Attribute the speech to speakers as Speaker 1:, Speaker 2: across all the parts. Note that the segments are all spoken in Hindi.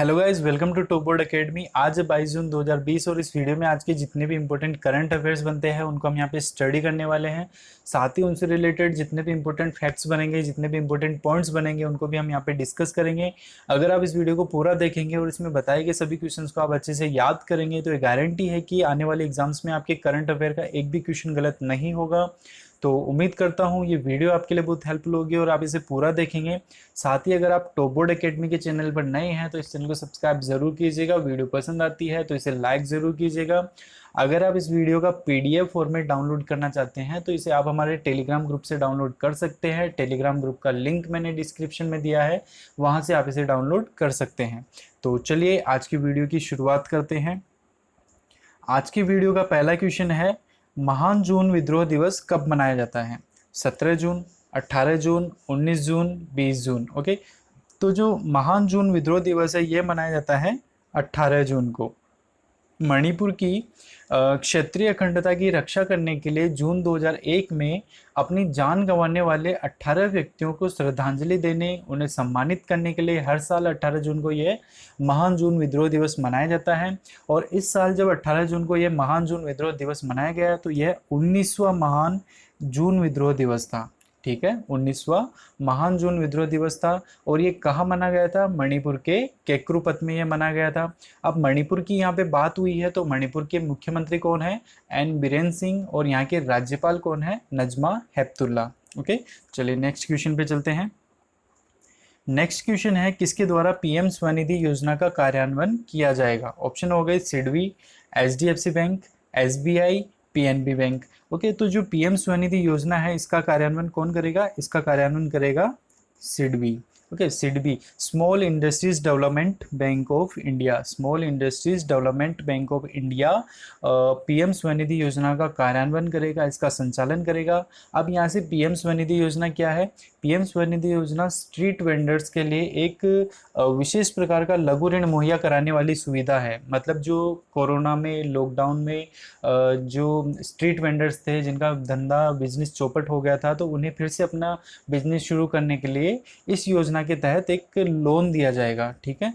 Speaker 1: Hello guys, welcome to Top Board Academy. आज है 22 जून 2020 और इस वीडियो में आज के जितने भी इंपॉर्टेंट करंट अफेयर्स बनते हैं उनको हम यहाँ पे स्टडी करने वाले हैं। साथ ही उनसे रिलेटेड जितने भी इंपॉर्टेंट फैक्ट्स बनेंगे, जितने भी इंपॉर्टेंट पॉइंट्स बनेंगे, उनको भी हम यहाँ पे डिस्कस करेंगे। अगर आप इस वीडियो को पूरा देखेंगे और इसमें बताए गए सभी क्वेश्चंस को आप अच्छे से याद करेंगे तो ये गारंटी है कि आने वाले एग्जाम्स में आपके करंट अफेयर का एक भी क्वेश्चन गलत नहीं होगा। तो उम्मीद करता हूँ ये वीडियो आपके लिए बहुत हेल्पफुल होगी और आप इसे पूरा देखेंगे। साथ ही अगर आप टॉप बोर्ड एकेडमी के चैनल पर नए हैं तो इस चैनल को सब्सक्राइब जरूर कीजिएगा। वीडियो पसंद आती है तो इसे लाइक जरूर कीजिएगा। अगर आप इस वीडियो का पीडीएफ फॉर्मेट डाउनलोड करना चाहते हैं तो इसे आप हमारे टेलीग्राम ग्रुप से डाउनलोड कर सकते हैं। टेलीग्राम ग्रुप का लिंक मैंने डिस्क्रिप्शन में दिया है, वहाँ से आप इसे डाउनलोड कर सकते हैं। तो चलिए आज की वीडियो की शुरुआत करते हैं। आज की वीडियो का पहला क्वेश्चन है, महान जून विद्रोह दिवस कब मनाया जाता है? 17 जून, 18 जून, 19 जून, 20 जून। ओके, तो जो महान जून विद्रोह दिवस है ये मनाया जाता है 18 जून को। मणिपुर की क्षेत्रीय अखंडता की रक्षा करने के लिए जून 2001 में अपनी जान गंवाने वाले 18 व्यक्तियों को श्रद्धांजलि देने, उन्हें सम्मानित करने के लिए हर साल 18 जून को यह महान जून विद्रोह दिवस मनाया जाता है। और इस साल जब 18 जून को यह महान जून विद्रोह दिवस मनाया गया तो यह 19वां महान जून विद्रोह दिवस था। ठीक है, 19वां महान जून विद्रोह दिवस था। और ये कहाँ मनाया गया था? मणिपुर के केकरुपत में ये मनाया गया था। अब मणिपुर की यहाँ पे बात हुई है तो मणिपुर के मुख्यमंत्री कौन है? एन बीरेन सिंह। और यहाँ के राज्यपाल कौन है? नजमा हेपतुल्ला। ओके, चलिए नेक्स्ट क्वेश्चन पे चलते हैं। नेक्स्ट क्वेश्चन है, किसके द्वारा पीएम स्वनिधि योजना का कार्यान्वयन किया जाएगा? ऑप्शन हो गए SIDBI, HDFC bank, SBI, PNB bank. Okay, तो जो पीएम स्वनिधि योजना है इसका कार्यान्वयन कौन करेगा? इसका कार्यान्वयन करेगा SIDBI. Okay, SIDBI small industries development bank of India. Small industries development bank of India PM Svanidhi योजना का कार्यान्वयन करेगा, इसका संचालन करेगा। अब यहाँ से पीएम स्वनिधि योजना क्या है? पीएम स्वनिधि योजना स्ट्रीट वेंडर्स के लिए एक विशेष प्रकार का लघु ऋण मुहैया कराने वाली सुविधा है। मतलब जो कोरोना में, लॉकडाउन में जो स्ट्रीट वेंडर्स थे जिनका धंधा बिजनेस चौपट हो गया था तो उन्हें फिर से अपना बिजनेस शुरू करने के लिए इस योजना के तहत एक लोन दिया जाएगा। ठीक है,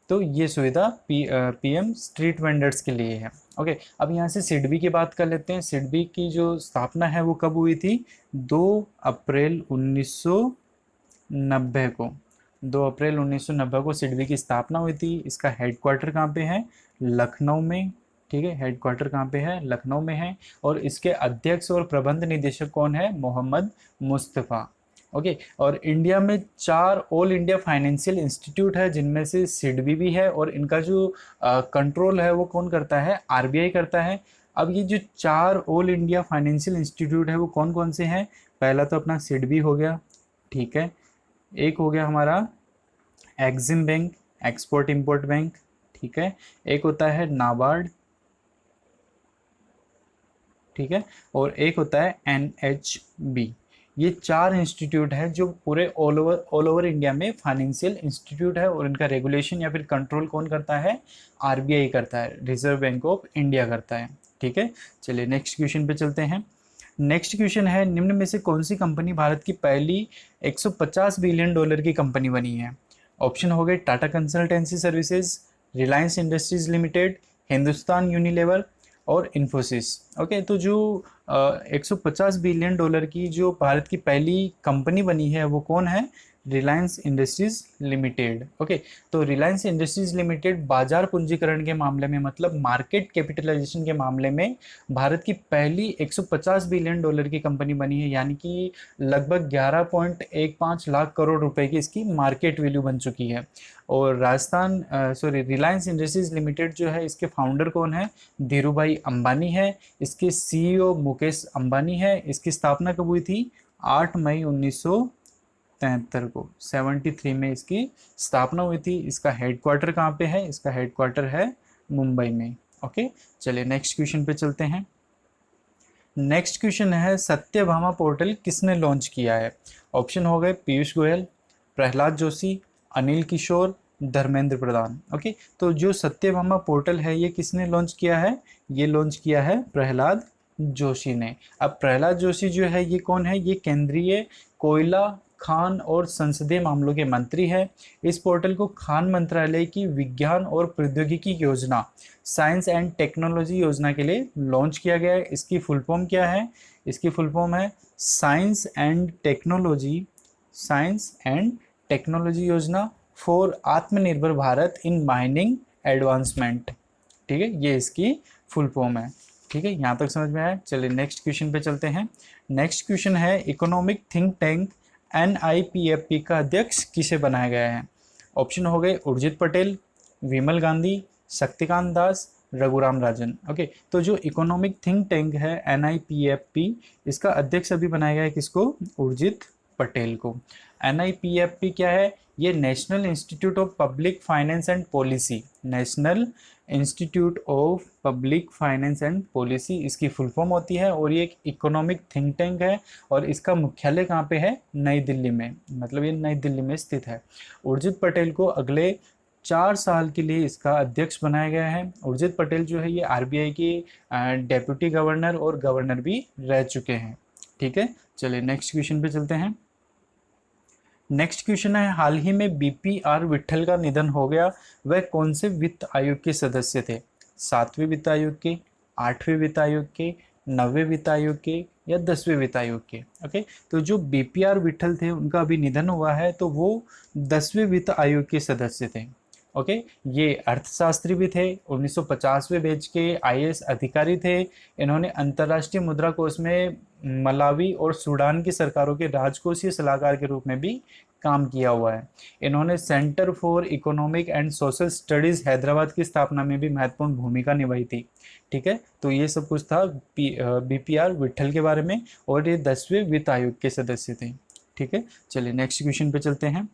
Speaker 1: तो ये सुविधा पीएम स्ट्रीट वेंडर्स के लिए है। ओके, अब यहाँ से सिडबी की बात कर लेते हैं। सिडबी की जो स्थापना है वो कब हुई थी? 2 अप्रैल 1990 को। 2 अप्रैल 1990 को सिडबी की स्थापना हुई थी। इसका हेडक्वार्टर कहाँ पे है? लखनऊ में। ठीक है, हेडक्वार्टर कहाँ पे है? लखनऊ में है। और इसके अध्यक्ष और प्रबंध निदेशक कौन है? मोहम्मद मुस्तफ़ा। ओके, और इंडिया में 4 ऑल इंडिया फाइनेंशियल इंस्टीट्यूट है जिनमें से सिडबी भी है। और इनका जो कंट्रोल है वो कौन करता है? आरबीआई करता है। अब ये जो 4 ऑल इंडिया फाइनेंशियल इंस्टीट्यूट है वो कौन कौन से हैं? पहला तो अपना सिडबी हो गया। ठीक है, एक हो गया हमारा Exim bank, export import bank. ठीक है, एक होता है नाबार्ड। ठीक है, और एक होता है एनएचबी। ये 4 इंस्टीट्यूट है जो पूरे ऑल ओवर इंडिया में फाइनेंशियल इंस्टीट्यूट है। और इनका रेगुलेशन या फिर कंट्रोल कौन करता है? आरबीआई करता है, रिजर्व बैंक ऑफ इंडिया करता है। ठीक है, चलिए नेक्स्ट क्वेश्चन पे चलते हैं। नेक्स्ट क्वेश्चन है, निम्न में से कौन सी कंपनी भारत की पहली 150 बिलियन डॉलर की कंपनी बनी है? ऑप्शन हो गए Tata consultancy services, Reliance industries limited, Hindustan Unilever और इन्फोसिस। ओके, तो जो 150 बिलियन डॉलर की जो भारत की पहली कंपनी बनी है वो कौन है? Reliance industries limited. ओके, तो रिलायंस इंडस्ट्रीज लिमिटेड बाजार पूंजीकरण के मामले में, मतलब मार्केट कैपिटलाइजेशन के मामले में भारत की पहली 150 बिलियन डॉलर की कंपनी बनी है। यानी कि लगभग 11.15 लाख करोड़ रुपए की इसकी मार्केट वैल्यू बन चुकी है। और रिलायंस इंडस्ट्रीज लिमिटेड जो है इसके फाउंडर कौन है? धीरूभाई अंबानी है। इसके सीईओ मुकेश अंबानी है। इसकी स्थापना कब हुई थी? 8 मई 1973 को, 73 में इसकी स्थापना हुई थी। इसका हेडक्वार्टर कहाँ पे है? इसका हेडक्वार्टर है मुंबई में। ओके, चलिए नेक्स्ट क्वेश्चन पे चलते हैं। नेक्स्ट क्वेश्चन है, सत्यभामा पोर्टल किसने लॉन्च किया है? ऑप्शन हो गए पीयूष गोयल, प्रहलाद जोशी, अनिल किशोर, धर्मेंद्र प्रधान। ओके, तो जो सत्यभामा पोर्टल है ये किसने लॉन्च किया है? ये लॉन्च किया है प्रहलाद जोशी ने। अब प्रहलाद जोशी जो है ये कौन है? ये केंद्रीय कोयला, खान और संसदीय मामलों के मंत्री है। इस पोर्टल को खान मंत्रालय की विज्ञान और प्रौद्योगिकी योजना, साइंस एंड टेक्नोलॉजी योजना के लिए लॉन्च किया गया है। इसकी फुल फॉर्म क्या है? इसकी फुल फॉर्म है साइंस एंड टेक्नोलॉजी योजना फॉर आत्मनिर्भर भारत इन माइनिंग एडवांसमेंट। ठीक है, ये इसकी फुल फॉर्म है। ठीक है, यहाँ तक समझ में आया। चलिए नेक्स्ट क्वेश्चन पे चलते हैं। नेक्स्ट क्वेश्चन है, इकोनॉमिक थिंक टैंक NIPFP का अध्यक्ष किसे बनाया गया है? ऑप्शन हो गए उर्जित पटेल, विमल गांधी, शक्तिकांत दास, रघुराम राजन। ओके, तो जो इकोनॉमिक थिंक टैंक है NIPFP, इसका अध्यक्ष अभी बनाया गया है किसको? उर्जित पटेल को। NIPFP क्या है? ये national institute of public finance and policy, national institute of public finance and policy इसकी फुल फॉर्म होती है। और ये एक इकोनॉमिक थिंक टैंक है और इसका मुख्यालय कहाँ पे है? नई दिल्ली में, मतलब ये नई दिल्ली में स्थित है। उर्जित पटेल को अगले 4 साल के लिए इसका अध्यक्ष बनाया गया है। उर्जित पटेल जो है ये RBI के डेप्यूटी गवर्नर और गवर्नर भी रह चुके हैं। ठीक है, चलिए नेक्स्ट क्वेश्चन पे चलते हैं। नेक्स्ट क्वेश्चन है, हाल ही में BPR विट्ठल का निधन हो गया, वह कौन से वित्त आयोग के सदस्य थे? 7वें वित्त आयोग के, 8वें वित्त आयोग के, 9वें वित्त आयोग के या 10वें वित्त आयोग के? ओके, तो जो BPR विट्ठल थे उनका अभी निधन हुआ है, तो वो 10वें वित्त आयोग के सदस्य थे। ओके, ये अर्थशास्त्री भी थे, 1950वें बैच के IAS अधिकारी थे। इन्होंने अंतर्राष्ट्रीय मुद्रा कोष में मलावी और सूडान की सरकारों के राजकोषीय सलाहकार के रूप में भी काम किया हुआ है। इन्होंने centre for economic and social studies Hyderabad की स्थापना में भी महत्वपूर्ण भूमिका निभाई थी। ठीक है, तो ये सब कुछ था BPR विट्ठल के बारे में, और ये 10वें वित्त आयोग के सदस्य थे। ठीक है, चलिए नेक्स्ट क्वेश्चन पे चलते हैं।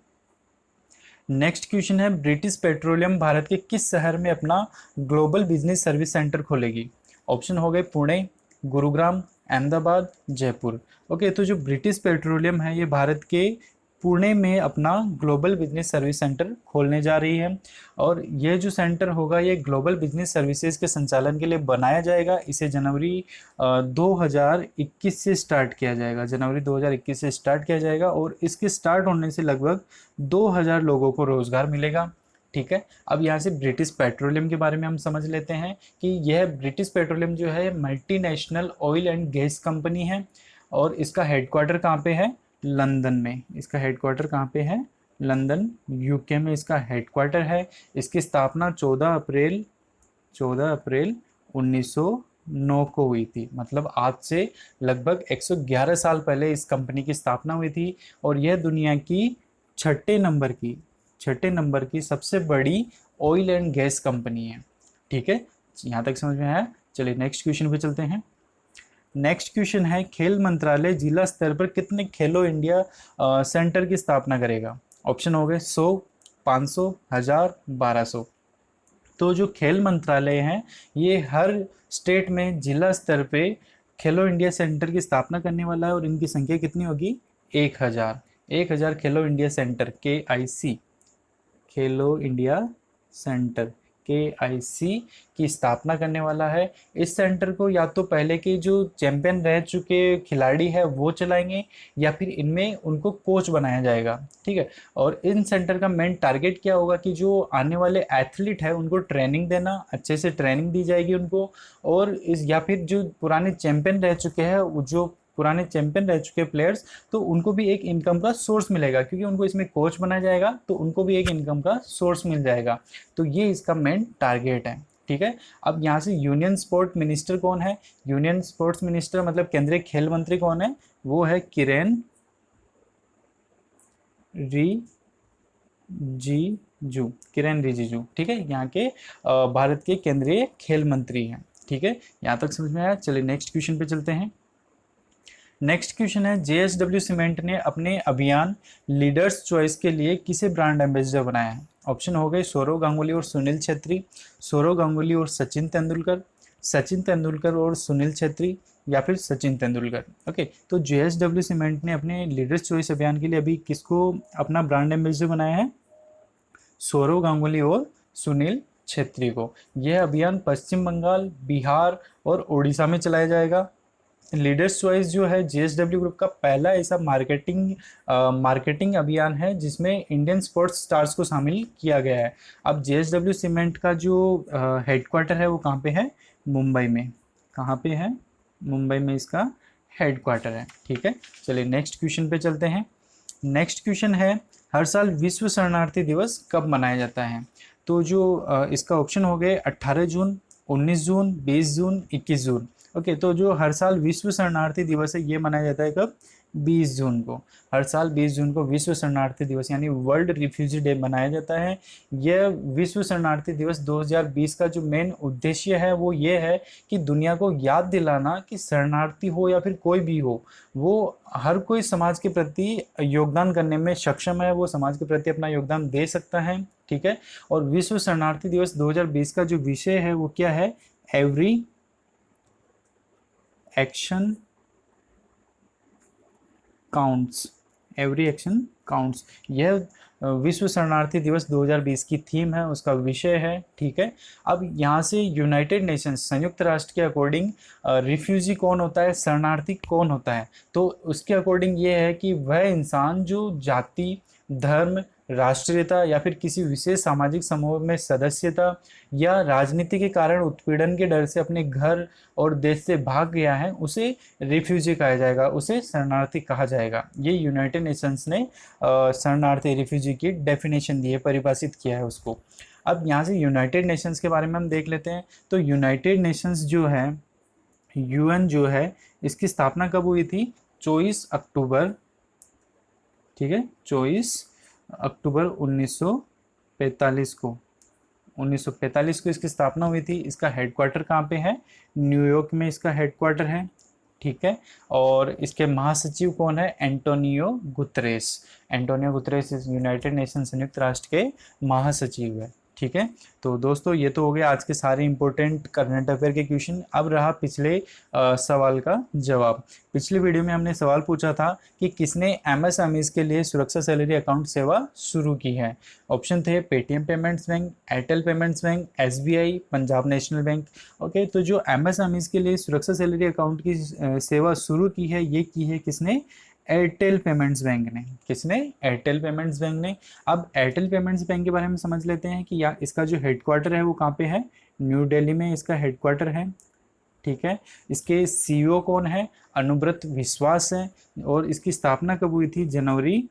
Speaker 1: नेक्स्ट क्वेश्चन है, ब्रिटिश पेट्रोलियम भारत के किस शहर में अपना ग्लोबल बिजनेस सर्विस सेंटर खोलेगी? ऑप्शन हो गए पुणे, गुरुग्राम, अहमदाबाद, जयपुर। ओके, तो जो ब्रिटिश पेट्रोलियम है ये भारत के पुणे में अपना ग्लोबल बिजनेस सर्विस सेंटर खोलने जा रही है। और ये जो सेंटर होगा ये ग्लोबल बिजनेस सर्विसेज के संचालन के लिए बनाया जाएगा। इसे जनवरी 2021 से स्टार्ट किया जाएगा, जनवरी 2021 से स्टार्ट किया जाएगा, और इसके स्टार्ट होने से लगभग 2000 लोगों को रोजगार मिलेगा। ठीक है, अब यहाँ से ब्रिटिश पेट्रोलियम के बारे में हम समझ लेते हैं कि यह ब्रिटिश पेट्रोलियम जो है multinational oil and gas company है, और इसका हेडक्वार्टर कहाँ पे है? लंदन में। इसका हेडक्वार्टर कहाँ पे है? लंदन, UK में इसका हेडक्वार्टर है। इसकी स्थापना 14 अप्रैल 1909 को हुई थी, मतलब आज से लगभग 111 साल पहले इस कंपनी की स्थापना हुई थी। और यह दुनिया की छठे नंबर की सबसे बड़ी ऑयल एंड गैस कंपनी है। ठीक है, यहाँ तक समझ में आया। चलिए नेक्स्ट क्वेश्चन पे चलते हैं। नेक्स्ट क्वेश्चन है, खेल मंत्रालय जिला स्तर पर कितने खेलो इंडिया सेंटर की स्थापना करेगा? ऑप्शन हो गए 100, 500, 1000, 1200। तो जो खेल मंत्रालय है ये हर स्टेट में जिला स्तर पे खेलो इंडिया सेंटर की स्थापना करने वाला है, और इनकी संख्या कितनी होगी? 1000 खेलो इंडिया सेंटर, KIC, खेलो इंडिया सेंटर KIC की स्थापना करने वाला है। इस सेंटर को या तो पहले के जो चैंपियन रह चुके खिलाड़ी है वो चलाएंगे, या फिर इनमें उनको कोच बनाया जाएगा। ठीक है, और इन सेंटर का मेन टारगेट क्या होगा कि जो आने वाले एथलीट है उनको ट्रेनिंग देना, अच्छे से ट्रेनिंग दी जाएगी उनको। और इस या फिर जो पुराने चैंपियन रह चुके हैं, जो पुराने चैंपियन रह चुके प्लेयर्स, तो उनको भी एक इनकम का सोर्स मिलेगा, क्योंकि उनको इसमें कोच बनाया जाएगा, तो उनको भी एक इनकम का सोर्स मिल जाएगा। तो ये इसका मेन टारगेट है। ठीक है, अब यहाँ से यूनियन स्पोर्ट मिनिस्टर कौन है? यूनियन स्पोर्ट्स मिनिस्टर मतलब केंद्रीय खेल मंत्री कौन है? वो है किरेन रिजिजू। ठीक है, यहाँ के भारत के केंद्रीय खेल मंत्री हैं। ठीक है, यहाँ तक समझ में आया। चलिए नेक्स्ट क्वेश्चन पे चलते हैं। नेक्स्ट क्वेश्चन है, JSW सीमेंट ने अपने अभियान लीडर्स चॉइस के लिए किसे ब्रांड एम्बेसडर बनाया है? ऑप्शन हो गए सौरव गांगुली और सुनील छेत्री, सौरव गांगुली और सचिन तेंदुलकर और सुनील छेत्री, या फिर सचिन तेंदुलकर। ओके, तो JSW सीमेंट ने अपने लीडर्स चॉइस अभियान के लिए अभी किसको अपना ब्रांड एम्बेसडर बनाया है? सौरव गांगुली और सुनील छेत्री को। यह अभियान पश्चिम बंगाल, बिहार और उड़ीसा में चलाया जाएगा। लीडर्स चॉइस जो है जेएसडब्ल्यू ग्रुप का पहला ऐसा मार्केटिंग अभियान है जिसमें इंडियन स्पोर्ट्स स्टार्स को शामिल किया गया है। अब जेएसडब्ल्यू सीमेंट का जो हेडक्वार्टर है वो कहाँ पे है? मुंबई में। कहाँ पे है? मुंबई में इसका हेडक्वार्टर है। ठीक है, चलिए नेक्स्ट क्वेश्चन पे चलते हैं। नेक्स्ट क्वेश्चन है, हर साल विश्व शरणार्थी दिवस कब मनाया जाता है? तो जो इसका ऑप्शन हो गए 18 जून, 19 जून, 20 जून, 21 जून। ओके, तो जो हर साल विश्व शरणार्थी दिवस है ये मनाया जाता है कब? 20 जून को। हर साल 20 जून को विश्व शरणार्थी दिवस यानी वर्ल्ड रिफ्यूजी डे मनाया जाता है। यह विश्व शरणार्थी दिवस 2020 का जो मेन उद्देश्य है वो ये है कि दुनिया को याद दिलाना कि शरणार्थी हो या फिर कोई भी हो, वो हर कोई समाज के प्रति योगदान करने में सक्षम है, वो समाज के प्रति अपना योगदान दे सकता है। ठीक है, और विश्व शरणार्थी दिवस 2020 का जो विषय है वो क्या है? Every action counts. Every action counts, यह विश्व शरणार्थी दिवस 2020 की थीम है, उसका विषय है। ठीक है, अब यहाँ से यूनाइटेड नेशंस संयुक्त राष्ट्र के अकॉर्डिंग रिफ्यूजी कौन होता है, शरणार्थी कौन होता है, तो उसके अकॉर्डिंग ये है कि वह इंसान जो जाति, धर्म, राष्ट्रीयता या फिर किसी विशेष सामाजिक समूह में सदस्यता या राजनीति के कारण उत्पीड़न के डर से अपने घर और देश से भाग गया है, उसे रिफ्यूजी कहा जाएगा, उसे शरणार्थी कहा जाएगा। ये यूनाइटेड नेशंस ने शरणार्थी रिफ्यूजी की डेफिनेशन दी है, परिभाषित किया है उसको। अब यहाँ से यूनाइटेड नेशंस के बारे में हम देख लेते हैं। तो यूनाइटेड नेशंस जो है, यूएन जो है, इसकी स्थापना कब हुई थी? 24 अक्टूबर। ठीक है, 24 अक्टूबर 1945 को। 1945 को इसकी स्थापना हुई थी। इसका हेडक्वार्टर कहाँ पे है? न्यूयॉर्क में इसका हेडक्वार्टर है। ठीक है, और इसके महासचिव कौन है? Antonio Guterres. एंटोनियो गुतरेस इस यूनाइटेड नेशन संयुक्त राष्ट्र के महासचिव है। ठीक है, तो दोस्तों ये तो हो गया आज के सारे इंपॉर्टेंट करंट अफेयर के क्वेश्चन। अब रहा पिछले सवाल का जवाब। पिछले वीडियो में हमने सवाल पूछा था कि किसने एमएसएमईज के लिए सुरक्षा सैलरी अकाउंट सेवा शुरू की है। ऑप्शन थे Paytm payments bank, Airtel payments bank, SBI, Punjab national bank. Okay, तो जो एमएसएमईज के लिए सुरक्षा सैलरी अकाउंट की सेवा शुरू की है, ये की है किसने? एयरटेल पेमेंट्स बैंक ने। किसने? एयरटेल पेमेंट्स बैंक ने। अब एयरटेल पेमेंट्स बैंक के बारे में समझ लेते हैं कि या इसका जो हेडक्वार्टर है वो कहाँ पे है? न्यू दिल्ली में इसका हेडक्वार्टर है। ठीक है, इसके सीईओ कौन है? अनुव्रत विश्वास है। और इसकी स्थापना कब हुई थी? जनवरी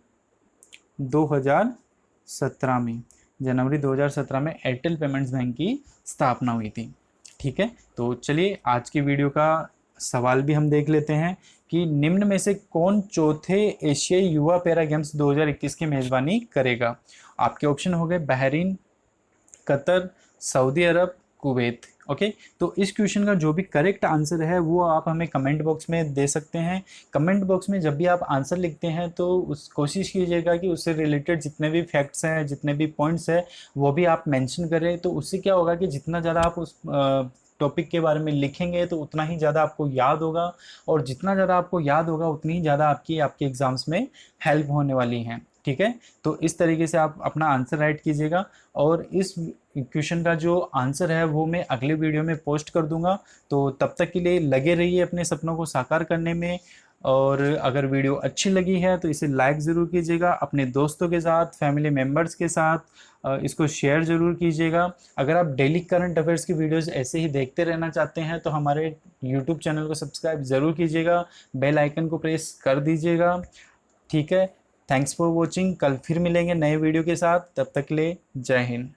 Speaker 1: 2017 में। जनवरी 2017 में एयरटेल पेमेंट्स बैंक की स्थापना हुई थी। ठीक है, तो चलिए आज की वीडियो का सवाल भी हम देख लेते हैं कि निम्न में से कौन चौथे एशियाई युवा पैरा गेम्स 2021 की मेजबानी करेगा। आपके ऑप्शन हो गए बहरीन, कतर, सऊदी अरब, कुवैत। ओके, तो इस क्वेश्चन का जो भी करेक्ट आंसर है वो आप हमें कमेंट बॉक्स में दे सकते हैं। कमेंट बॉक्स में जब भी आप आंसर लिखते हैं तो उस कोशिश कीजिएगा कि उससे रिलेटेड जितने भी फैक्ट्स हैं, जितने भी पॉइंट्स हैं, वो भी आप मेंशन करें। तो उससे क्या होगा कि जितना ज़्यादा आप उस टॉपिक के बारे में लिखेंगे तो उतना ही ज़्यादा आपको याद होगा, और जितना ज़्यादा आपको याद होगा उतनी ही ज़्यादा आपके एग्ज़ाम्स में हेल्प होने वाली हैं। ठीक है, तो इस तरीके से आप अपना आंसर राइट कीजिएगा, और इस क्वेश्चन का जो आंसर है वो मैं अगले वीडियो में पोस्ट कर दूंगा। तो तब तक के लिए लगे रहिए अपने सपनों को साकार करने में। और अगर वीडियो अच्छी लगी है तो इसे लाइक ज़रूर कीजिएगा, अपने दोस्तों के साथ, फैमिली मेम्बर्स के साथ इसको शेयर ज़रूर कीजिएगा। अगर आप डेली करंट अफेयर्स की वीडियोस ऐसे ही देखते रहना चाहते हैं तो हमारे यूट्यूब चैनल को सब्सक्राइब ज़रूर कीजिएगा, बेल आइकन को प्रेस कर दीजिएगा। ठीक है, थैंक्स फॉर वॉचिंग। कल फिर मिलेंगे नए वीडियो के साथ, तब तक के लिए जय हिंद।